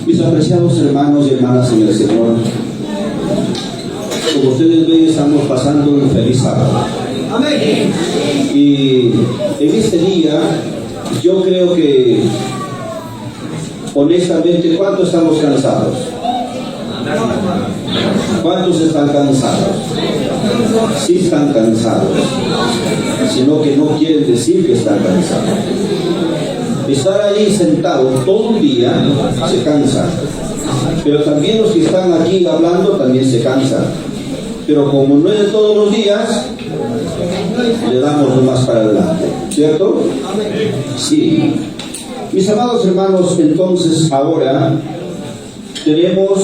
Mis apreciados hermanos y hermanas en el Señor, como ustedes ven, estamos pasando un feliz sábado. Amén. Y en este día, yo creo que, honestamente, ¿cuántos estamos cansados? ¿Cuántos están cansados? Sí están cansados, sino que no quieren decir que están cansados. Estar ahí sentado todo el día se cansa, pero también los que están aquí hablando también se cansan. Pero como no es de todos los días, le damos más para adelante, ¿cierto? Sí. Mis amados hermanos, entonces ahora tenemos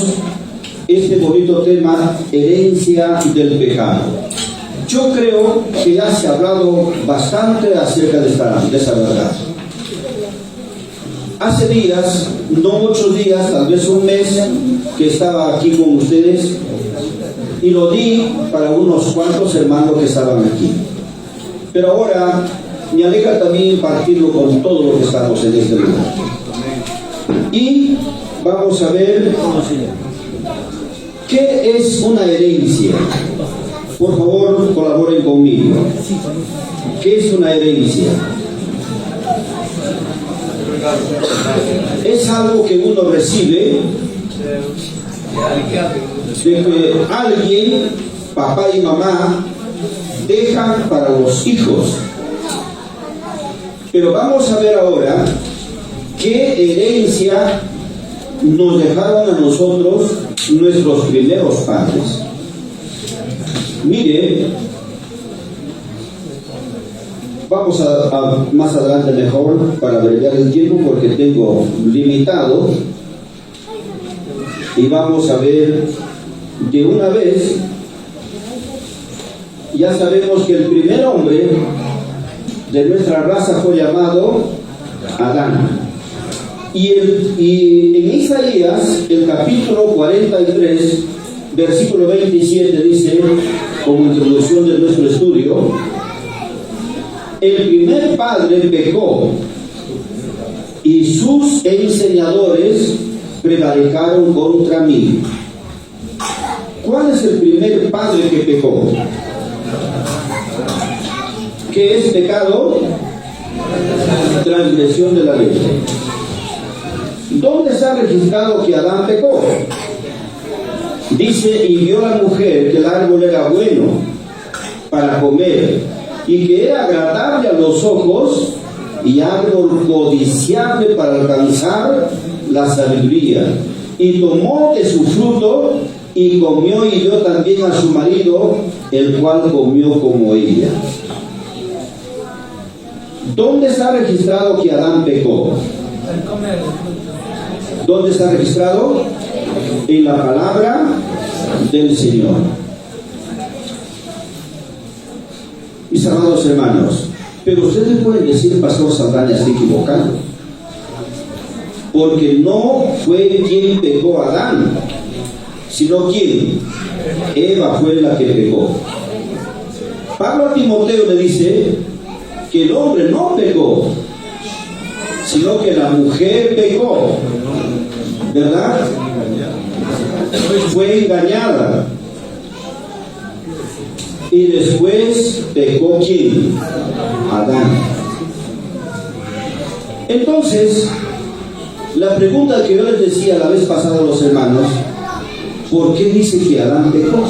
este bonito tema, herencia del pecado. Yo creo que ya se ha hablado bastante acerca de esa verdad. Hace días, no muchos días, tal vez un mes, que estaba aquí con ustedes y lo di para unos cuantos hermanos que estaban aquí. Pero ahora me alegra también partirlo con todos los que estamos en este lugar. Y vamos a ver qué es una herencia. Por favor, colaboren conmigo. ¿Qué es una herencia? Es algo que uno recibe de que alguien, papá y mamá, dejan para los hijos. Pero vamos a ver ahora qué herencia nos dejaron a nosotros nuestros primeros padres. Mire, vamos a más adelante mejor para abreviar el tiempo porque tengo limitado, y vamos a ver de una vez. Ya sabemos que el primer hombre de nuestra raza fue llamado Adán. Y en Isaías, el capítulo 43, versículo 27 dice, como introducción de nuestro estudio: el primer padre pecó y sus enseñadores prevaricaron contra mí. ¿Cuál es el primer padre que pecó? ¿Qué es pecado? Transgresión de la ley. ¿Dónde está registrado que Adán pecó? Dice, y vio la mujer que el árbol era bueno para comer y que era agradable a los ojos y árbol codiciable para alcanzar la sabiduría, y tomó de su fruto y comió, y dio también a su marido, el cual comió como ella. ¿Dónde está registrado que Adán pecó? ¿Dónde está registrado? En la palabra del Señor. Mis amados hermanos, pero ustedes pueden decir, Pastor Saldaña, está equivocado, porque no fue quien pecó a Adán, sino quien, Eva fue la que pecó. Pablo a Timoteo le dice que el hombre no pecó, sino que la mujer pecó, ¿verdad? Fue engañada. Y después pecó ¿quién? Adán. Entonces, la pregunta que yo les decía la vez pasada a los hermanos, ¿por qué dice que Adán pecó?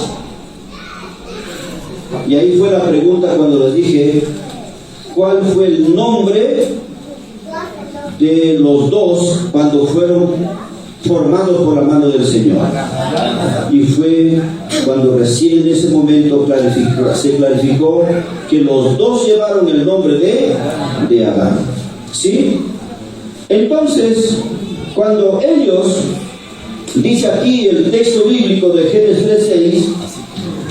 Y ahí fue la pregunta cuando les dije, ¿cuál fue el nombre de los dos cuando fueron formados por la mano del Señor? Y fue cuando recién en ese momento se clarificó que los dos llevaron el nombre de Adán. ¿Sí? Entonces, cuando ellos, dice aquí el texto bíblico de Génesis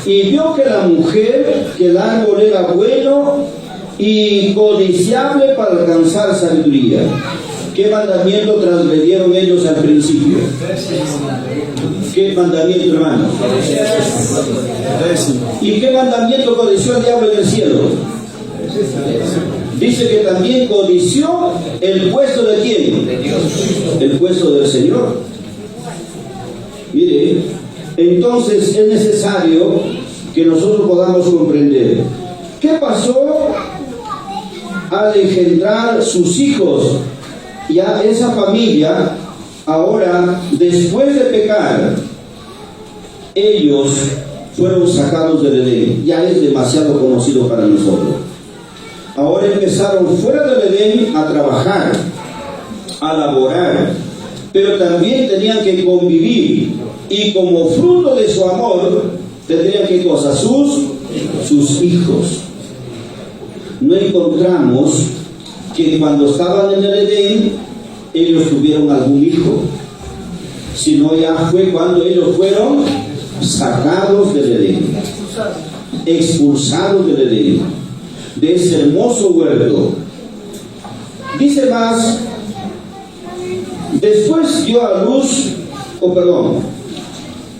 3:6, y vio que la mujer, que el árbol era bueno y codiciable para alcanzar sabiduría. ¿Qué mandamiento transgredieron ellos al principio? ¿Qué mandamiento, hermano? ¿Y qué mandamiento codició el diablo en el cielo? Dice que también codició el puesto de ¿quién? El puesto del Señor. Mire, entonces es necesario que nosotros podamos comprender qué pasó al engendrar sus hijos. Ya esa familia, ahora, después de pecar, ellos fueron sacados del Edén. Ya es demasiado conocido para nosotros. Ahora empezaron fuera del Edén a trabajar, a laborar, pero también tenían que convivir, y como fruto de su amor tendrían que cosas, sus hijos. No encontramos que cuando estaban en el Edén ellos tuvieron algún hijo, sino ya fue cuando ellos fueron sacados del Edén, expulsados del Edén, de ese hermoso huerto. Dice más, después dio a luz,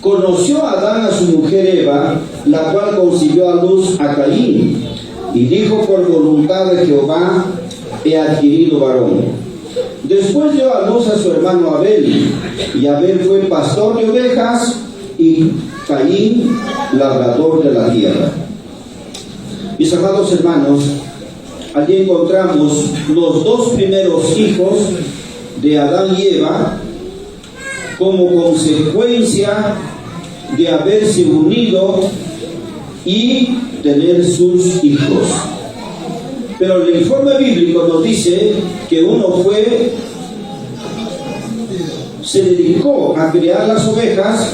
conoció a Adán a su mujer Eva, la cual concibió a luz a Caín, y dijo: por voluntad de Jehová he adquirido varón. Después dio a luz a su hermano Abel, y Abel fue pastor de ovejas, y Caín labrador de la tierra. Mis amados hermanos, allí encontramos los dos primeros hijos de Adán y Eva como consecuencia de haberse unido y tener sus hijos. Pero el informe bíblico nos dice que uno se dedicó a criar las ovejas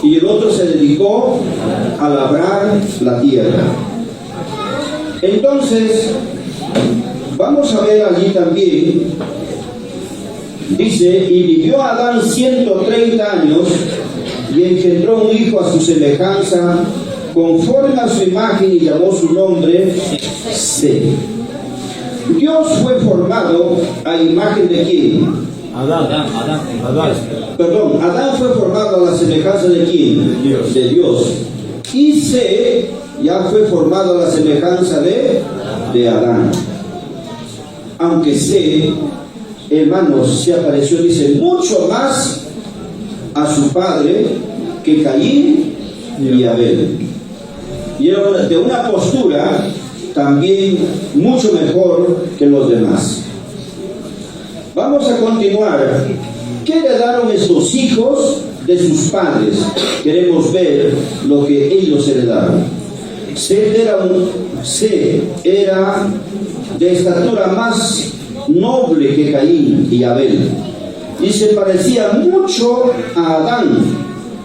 y el otro se dedicó a labrar la tierra. Entonces, vamos a ver allí también, dice: y vivió Adán 130 años y engendró un hijo a su semejanza, conforme a su imagen, y llamó su nombre Set. Dios fue formado a imagen de quién? Adán. Perdón, Adán fue formado a la semejanza de quién? Dios. De Dios. Y Set ya fue formado a la semejanza de Adán. Aunque Set, hermanos, se apareció, dice, mucho más a su padre que Caín y Abel. Y era de una postura también mucho mejor que los demás. Vamos a continuar. ¿Qué heredaron estos hijos de sus padres? Queremos ver lo que ellos heredaron. Set era de estatura más noble que Caín y Abel, y se parecía mucho a Adán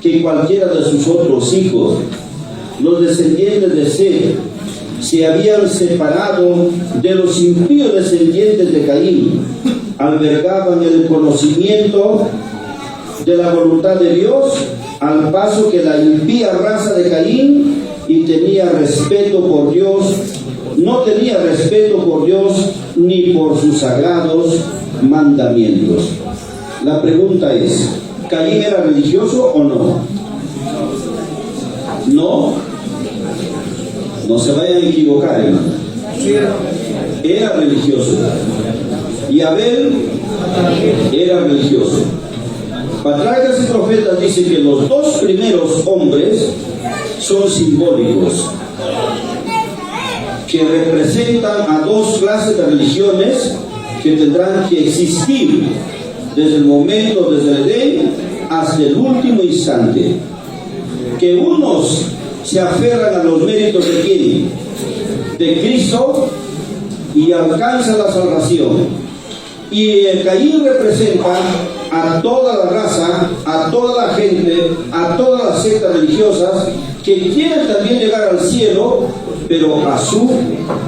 que cualquiera de sus otros hijos. Los descendientes de Set se habían separado de los impíos descendientes de Caín, albergaban el conocimiento de la voluntad de Dios, al paso que la impía raza de Caín no tenía respeto por Dios ni por sus sagrados mandamientos. La pregunta es: ¿Caín era religioso o no? No se vayan a equivocar, hermano. Era religioso. Y Abel era religioso. Patriarcas y Profetas dicen que los dos primeros hombres son simbólicos, que representan a dos clases de religiones que tendrán que existir desde el momento, desde el Edén hasta el último instante. Que unos se aferran a los méritos de quién? De Cristo, y alcanzan la salvación. Y el Caín representa a toda la raza, a toda la gente, a todas las sectas religiosas que quieren también llegar al cielo, pero a su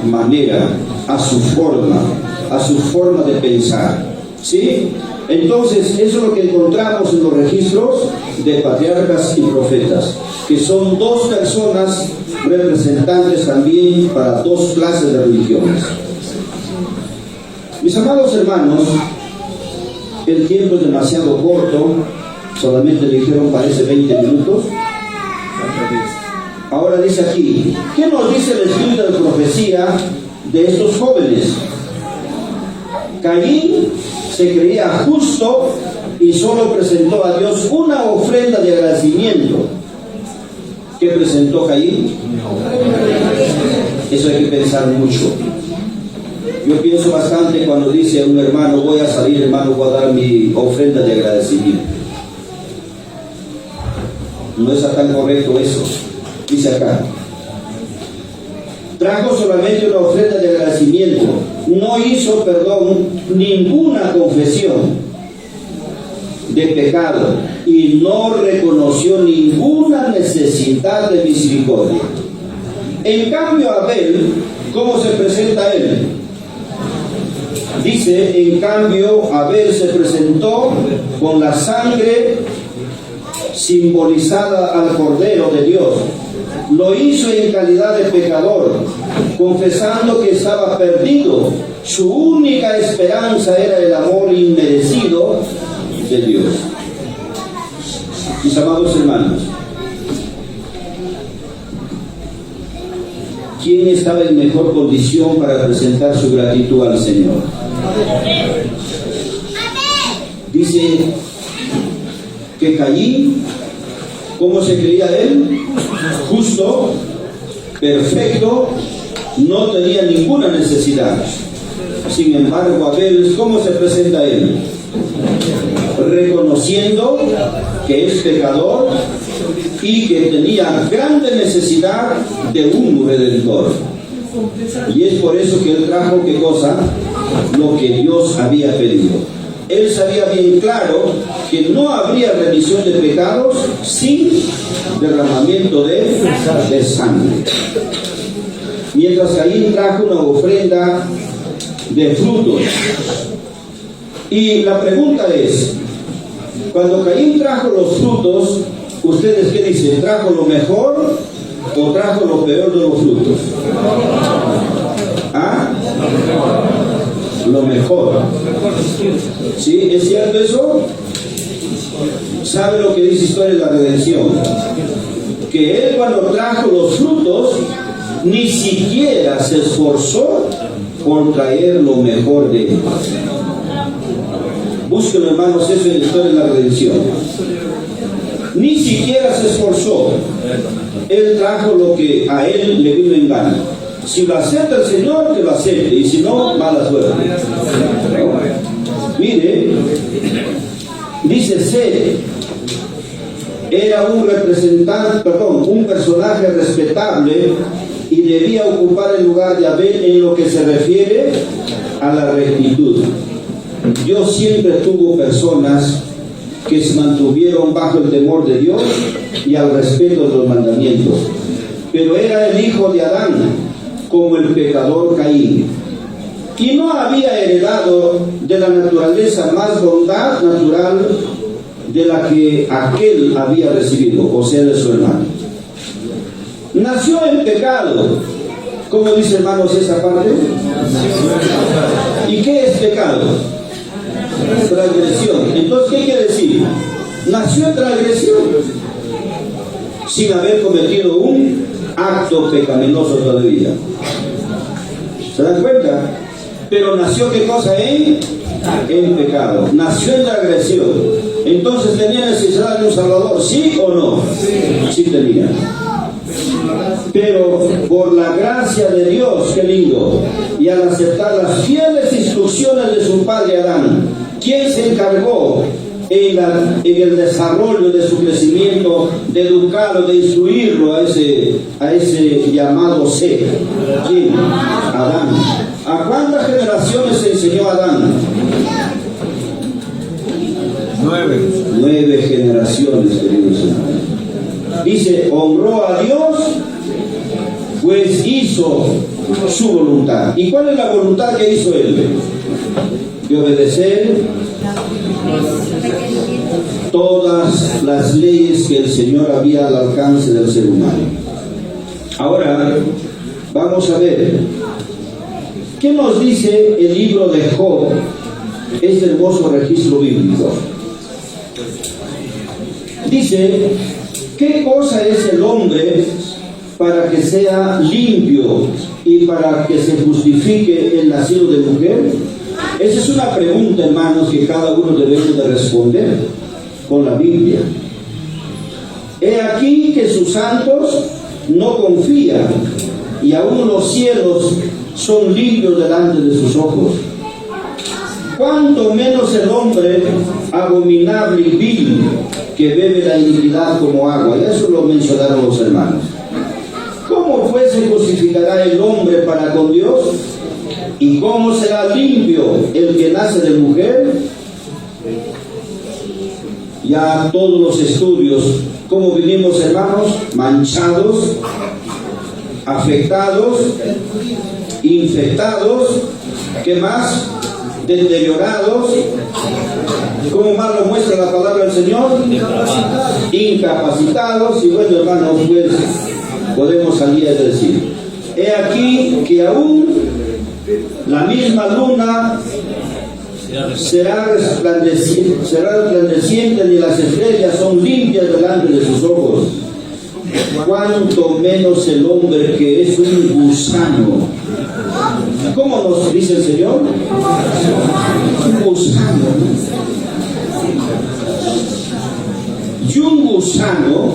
manera, a su forma de pensar. ¿Sí? Entonces, eso es lo que encontramos en los registros de patriarcas y profetas, que son dos personas representantes también para dos clases de religiones. Mis amados hermanos, el tiempo es demasiado corto, solamente le dijeron parece 20 minutos. Ahora dice aquí, ¿qué nos dice el espíritu de profecía de estos jóvenes? Caín se creía justo y solo presentó a Dios una ofrenda de agradecimiento. ¿Qué presentó Caín? Eso hay que pensar mucho. Yo pienso bastante cuando dice un hermano, voy a salir, hermano, voy a dar mi ofrenda de agradecimiento. No es tan correcto eso. Dice acá, trajo solamente una ofrenda de agradecimiento, no hizo, ninguna confesión de pecado y no reconoció ninguna necesidad de misericordia. En cambio, Abel, ¿cómo se presenta él? Dice, en cambio, Abel se presentó con la sangre simbolizada al Cordero de Dios. Lo hizo en calidad de pecador, confesando que estaba perdido. Su única esperanza era el amor inmerecido de Dios. Mis amados hermanos, ¿quién estaba en mejor condición para presentar su gratitud al Señor? Dice que Caín, ¿cómo se creía él? Justo, perfecto, no tenía ninguna necesidad. Sin embargo, Abel, ¿cómo se presenta él? Reconociendo que es pecador y que tenía grande necesidad de un redentor. Y es por eso que él trajo, ¿qué cosa? Lo que Dios había pedido. Él sabía bien claro que no habría remisión de pecados sin derramamiento de sangre. Mientras Caín trajo una ofrenda de frutos. Y la pregunta es, cuando Caín trajo los frutos, ¿ustedes qué dicen? ¿Trajo lo mejor o trajo lo peor de los frutos? ¿Ah? Lo mejor. ¿Sí? ¿Es cierto eso? ¿Sabe lo que dice Historia de la Redención? Que él, cuando trajo los frutos, ni siquiera se esforzó por traer lo mejor de él. Búsquenlo, hermanos, eso en la Historia de la Redención. Ni siquiera se esforzó. Él trajo lo que a él le vino en gana. Si lo acepta el Señor, que lo acepte, y si no, mala suerte. Mire, dice C, era un personaje respetable y debía ocupar el lugar de Abel en lo que se refiere a la rectitud. Dios siempre tuvo personas que se mantuvieron bajo el temor de Dios y al respeto de los mandamientos. Pero era el hijo de Adán, como el pecador Caín, y no había heredado de la naturaleza más bondad natural de la que aquel había recibido, o sea, de su hermano. Nació en pecado. ¿Cómo dice, hermanos, esa parte? ¿Y qué es pecado? Transgresión. Entonces, ¿qué quiere decir? Nació en transgresión, sin haber cometido un acto pecaminoso todavía. ¿Se dan cuenta? Pero nació, ¿qué cosa? En pecado. Nació en transgresión. Entonces, ¿tenía necesidad de un Salvador? ¿Sí o no? Sí tenía. Pero por la gracia de Dios, qué lindo, y al aceptar las fieles instrucciones de su padre Adán, ¿quién se encargó en el desarrollo de su crecimiento, de educarlo, de instruirlo a ese llamado ser? ¿Quién? Adán. ¿A cuántas generaciones se enseñó Adán? 9 generaciones, queridos hermanos. Dice, honró a Dios, pues hizo su voluntad. ¿Y cuál es la voluntad que hizo él? De obedecer todas las leyes que el Señor había al alcance del ser humano. Ahora, vamos a ver, ¿qué nos dice el libro de Job? Este hermoso registro bíblico. Dice, ¿qué cosa es el hombre para que sea limpio y para que se justifique el nacido de mujer? Esa es una pregunta, hermanos, que cada uno debemos de responder con la Biblia. He aquí que sus santos no confían, y aún los cielos son limpios delante de sus ojos. Cuanto menos el hombre abominable y vil, que bebe la iniquidad como agua. Y eso lo mencionaron los hermanos. ¿Cómo pues se justificará el hombre para con Dios? ¿Y cómo será limpio el que nace de mujer? Ya todos los estudios, ¿cómo vivimos, hermanos? Manchados, afectados, infectados, ¿qué más? Deteriorados. ¿Cómo más lo muestra la palabra del Señor? Incapacitados. Y bueno, hermanos, pues podemos salir a decir, he aquí que aún la misma luna será resplandeciente, ni las estrellas son limpias delante de sus ojos. Cuanto menos el hombre, que es un gusano. ¿Cómo nos dice el Señor? Un gusano. Y un gusano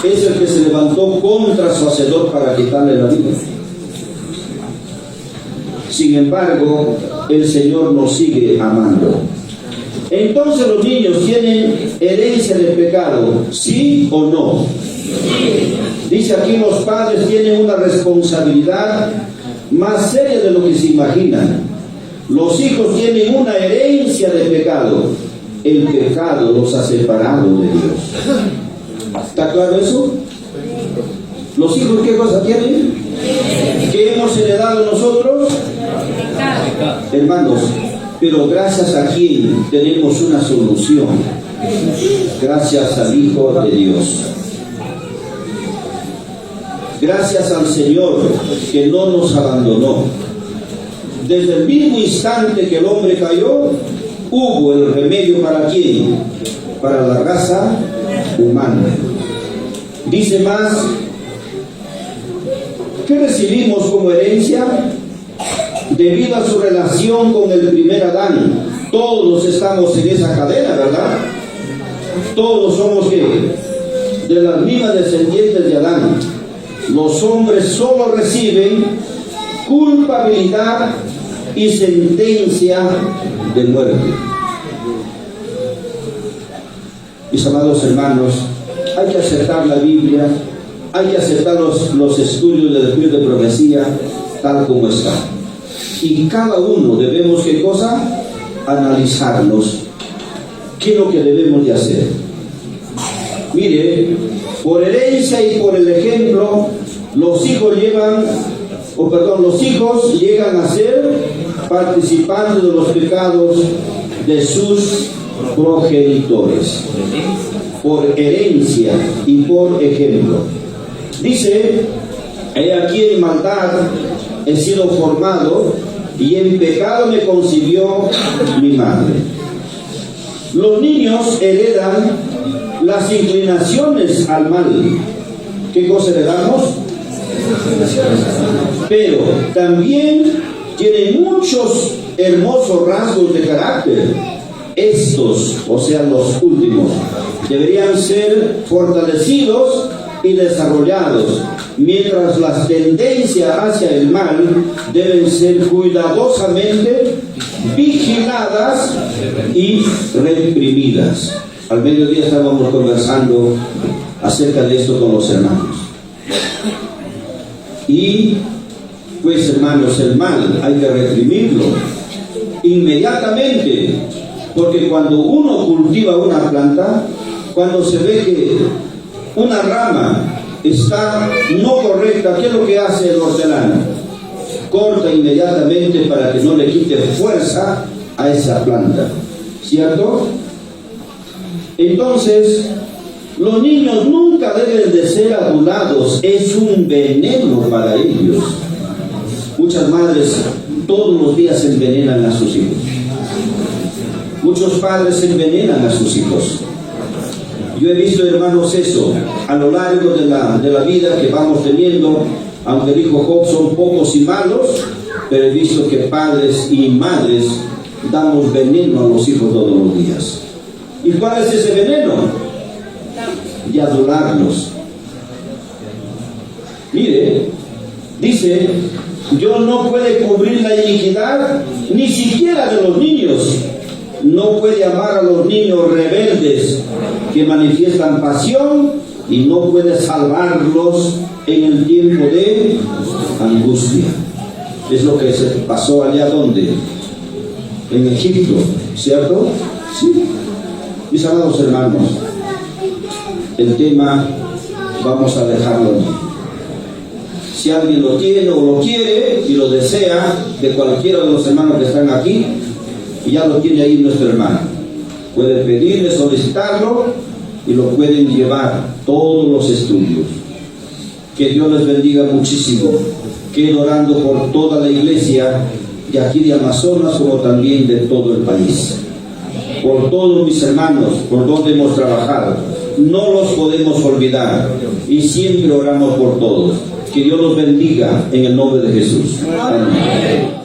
es el que se levantó contra su hacedor para quitarle la vida. Sin embargo, el Señor nos sigue amando. Entonces, los niños tienen herencia de pecado, ¿sí o no? Dice aquí, los padres tienen una responsabilidad más seria de lo que se imaginan. Los hijos tienen una herencia de pecado. El pecado los ha separado de Dios. ¿Está claro eso? ¿Los hijos qué cosa tienen? ¿Qué hemos heredado nosotros? Hermanos, pero gracias a quien tenemos una solución. Gracias al Hijo de Dios. Gracias al Señor que no nos abandonó. Desde el mismo instante que el hombre cayó, hubo el remedio para quién? Para la raza humana. Dice más, ¿qué recibimos como herencia? Debido a su relación con el primer Adán. Todos estamos en esa cadena, ¿verdad? Todos somos ¿qué? De las mismas descendientes de Adán. Los hombres solo reciben culpabilidad y sentencia de muerte. Mis amados hermanos, hay que aceptar la Biblia, hay que aceptar los estudios del Espíritu de profecía tal como está. Y cada uno debemos, ¿qué cosa? Analizarnos. ¿Qué es lo que debemos de hacer? Mire, por herencia y por el ejemplo, los hijos llegan a ser participantes de los pecados de sus progenitores. Por herencia y por ejemplo. Dice, he aquí en maldad he sido formado, y en pecado me concibió mi madre. Los niños heredan las inclinaciones al mal. ¿Qué cosa heredamos? Pero también tienen muchos hermosos rasgos de carácter. Estos, o sea, los últimos, deberían ser fortalecidos y desarrollados, mientras las tendencias hacia el mal deben ser cuidadosamente vigiladas y reprimidas. Al mediodía estábamos conversando acerca de esto con los hermanos. Y pues, hermanos, el mal hay que reprimirlo inmediatamente, porque cuando uno cultiva una planta, cuando se ve que una rama está no correcta, ¿qué es lo que hace el hortelano? Corta inmediatamente para que no le quite fuerza a esa planta, ¿cierto? Entonces, los niños nunca deben de ser adulados, es un veneno para ellos. Muchas madres todos los días envenenan a sus hijos. Muchos padres envenenan a sus hijos. Yo he visto, hermanos, eso a lo largo de la vida que vamos teniendo. Aunque dijo Job, son pocos y malos, pero he visto que padres y madres damos veneno a los hijos todos los días. ¿Y cuál es ese veneno? De adularlos. Mire, dice, Dios no puede cubrir la iniquidad ni siquiera de los niños. No puede amar a los niños rebeldes que manifiestan pasión y no puede salvarlos en el tiempo de angustia. Es lo que se pasó allá donde, en Egipto, ¿cierto? Sí. Mis amados hermanos, el tema vamos a dejarlo allí. Si alguien lo tiene o lo quiere y lo desea, de cualquiera de los hermanos que están aquí, ya lo tiene ahí nuestro hermano. Puede pedirle, solicitarlo y lo pueden llevar todos los estudios. Que Dios les bendiga muchísimo. Quedo orando por toda la iglesia de aquí de Amazonas como también de todo el país. Por todos mis hermanos, por donde hemos trabajado. No los podemos olvidar y siempre oramos por todos. Que Dios los bendiga en el nombre de Jesús. Amén.